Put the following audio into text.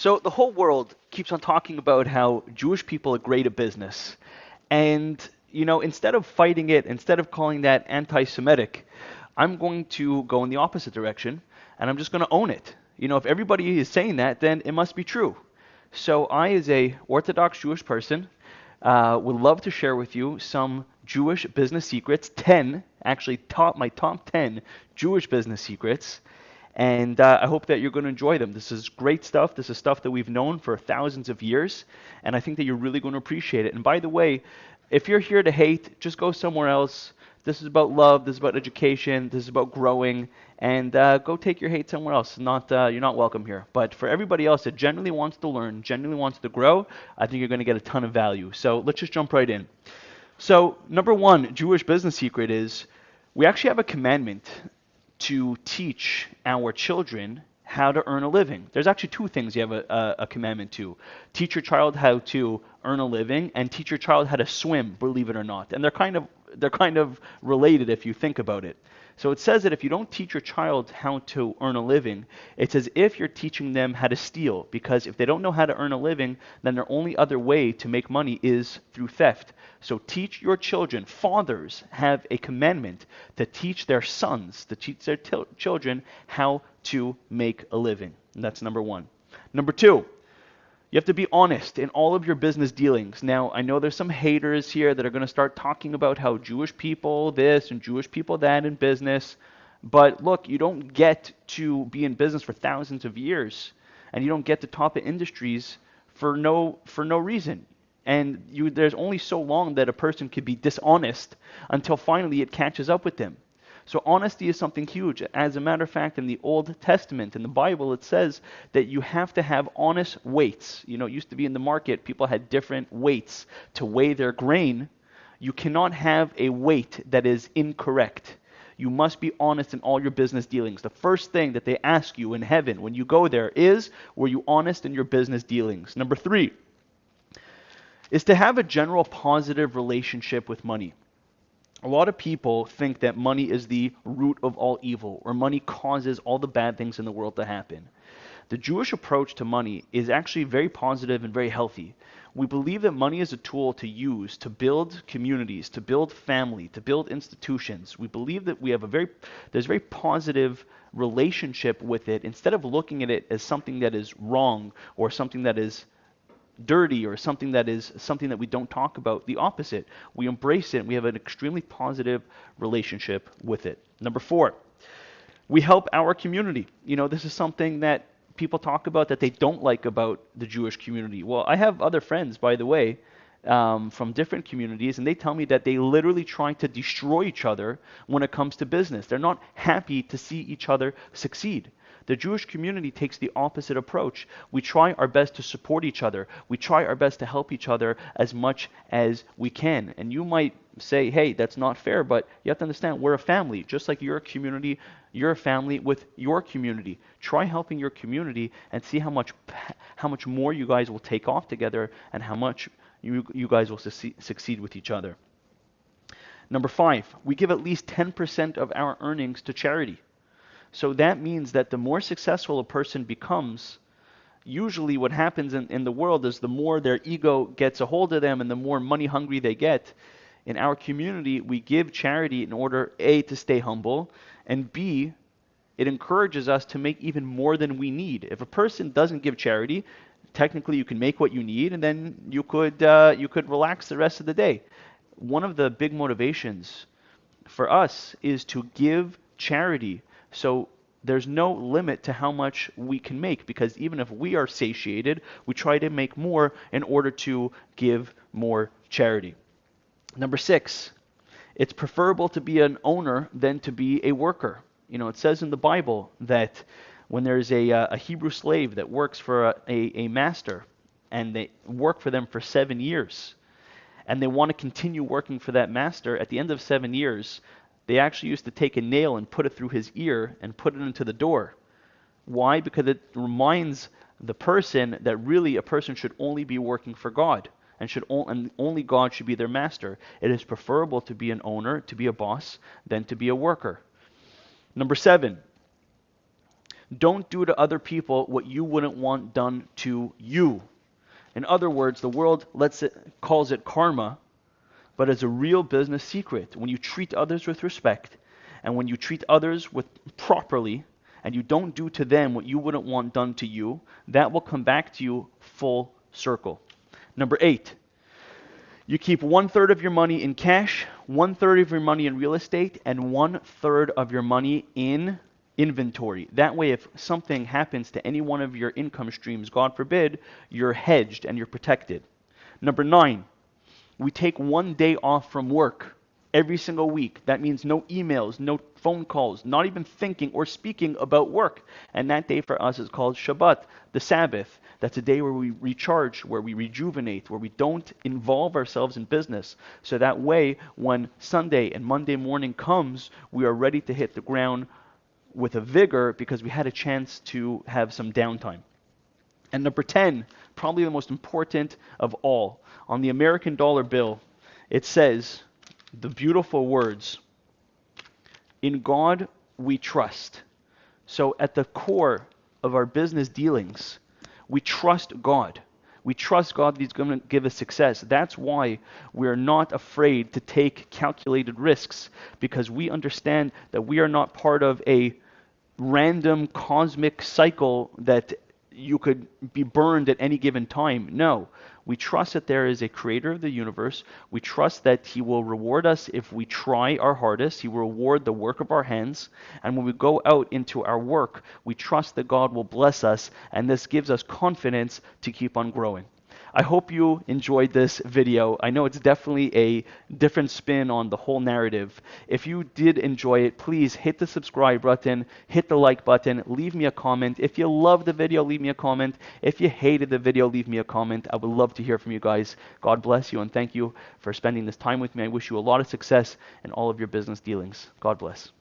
So the whole world keeps on talking about how Jewish people are great at business. And, instead of fighting it, instead of calling that anti-Semitic, I'm going to go in the opposite direction and I'm just going to own it. If everybody is saying that, then it must be true. So I, as a Orthodox Jewish person, would love to share with you some Jewish business secrets, 10, actually my top 10 Jewish business secrets, and I hope that you're going to enjoy them. This is great stuff. This is stuff that we've known for thousands of years, and I think that you're really going to appreciate it. And by the way, if you're here to hate, just go somewhere else. This is about love. This is about education. This is about growing. And go take your hate somewhere else. You're not welcome here. But for everybody else that genuinely wants to learn, genuinely wants to grow, I think you're going to get a ton of value. So let's just jump right in. So number one Jewish business secret is we actually have a commandment to teach our children how to earn a living. There's actually two things you have a commandment to. Teach your child how to earn a living and teach your child how to swim, believe it or not. And they're kind of related if you think about it. So it says that if you don't teach your child how to earn a living, it's as if you're teaching them how to steal. Because if they don't know how to earn a living, then their only other way to make money is through theft. So teach your children. Fathers have a commandment to teach their sons, to teach their children how to make a living. And that's number one. Number two, you have to be honest in all of your business dealings. Now, I know there's some haters here that are going to start talking about how Jewish people this and Jewish people that in business. But look, you don't get to be in business for thousands of years, and you don't get to top of industries for no reason. And there's only so long that a person could be dishonest until finally it catches up with them. So honesty is something huge. As a matter of fact, in the Old Testament, in the Bible, it says that you have to have honest weights. It used to be in the market, people had different weights to weigh their grain. You cannot have a weight that is incorrect. You must be honest in all your business dealings. The first thing that they ask you in heaven when you go there is, were you honest in your business dealings? Number three is to have a general positive relationship with money. A lot of people think that money is the root of all evil, or money causes all the bad things in the world to happen. The Jewish approach to money is actually very positive and very healthy. We believe that money is a tool to use to build communities, to build family, to build institutions. We believe that there's a very positive relationship with it, instead of looking at it as something that is wrong or something that is dirty or something that we don't talk about. The opposite. We embrace it and we have an extremely positive relationship with it. Number four, we help our community. This is something that people talk about that they don't like about the Jewish community. Well, I have other friends, by the way, from different communities, and they tell me that they literally try to destroy each other when it comes to business. They're not happy to see each other succeed. The Jewish community takes the opposite approach. We try our best to support each other. We try our best to help each other as much as we can. And you might say, hey, that's not fair, but you have to understand we're a family. Just like you're a community, you're a family with your community. Try helping your community and see how much more you guys will take off together and how much you guys will succeed with each other. Number five, we give at least 10% of our earnings to charity. So that means that the more successful a person becomes, usually what happens in the world is the more their ego gets a hold of them and the more money hungry they get. In our community, we give charity in order, A, to stay humble, and B, it encourages us to make even more than we need. If a person doesn't give charity, technically you can make what you need and then you could relax the rest of the day. One of the big motivations for us is to give charity. So there's no limit to how much we can make, because even if we are satiated, we try to make more in order to give more charity. Number six, it's preferable to be an owner than to be a worker. It says in the Bible that when there's a Hebrew slave that works for a master and they work for them for 7 years and they want to continue working for that master, at the end of 7 years, they actually used to take a nail and put it through his ear and put it into the door. Why? Because it reminds the person that really a person should only be working for God and only God should be their master. It is preferable to be an owner, to be a boss, than to be a worker. Number seven, Don't do to other people what you wouldn't want done to you. In other words, the world calls it karma, but it's a real business secret. When you treat others with respect, and when you treat others with properly, and you don't do to them what you wouldn't want done to you, that will come back to you full circle. Number 8, you keep 1/3 of your money in cash, 1/3 of your money in real estate, and 1/3 of your money in inventory. That way, if something happens to any one of your income streams, God forbid, you're hedged and you're protected. Number 9, we take 1 day off from work every single week. That means no emails, no phone calls, not even thinking or speaking about work. And that day for us is called Shabbat, the Sabbath. That's a day where we recharge, where we rejuvenate, where we don't involve ourselves in business. So that way, when Sunday and Monday morning comes, we are ready to hit the ground with a vigor because we had a chance to have some downtime. And number 10, probably the most important of all, on the American dollar bill, it says the beautiful words, "In God we trust." So at the core of our business dealings, we trust God. We trust God that He's going to give us success. That's why we're not afraid to take calculated risks, because we understand that we are not part of a random cosmic cycle that you could be burned at any given time. No, we trust that there is a creator of the universe. We trust that He will reward us if we try our hardest. He will reward the work of our hands. And when we go out into our work, we trust that God will bless us, and this gives us confidence to keep on growing. I hope you enjoyed this video. I know it's definitely a different spin on the whole narrative. If you did enjoy it, please hit the subscribe button, hit the like button, leave me a comment. If you loved the video, leave me a comment. If you hated the video, leave me a comment. I would love to hear from you guys. God bless you, and thank you for spending this time with me. I wish you a lot of success in all of your business dealings. God bless.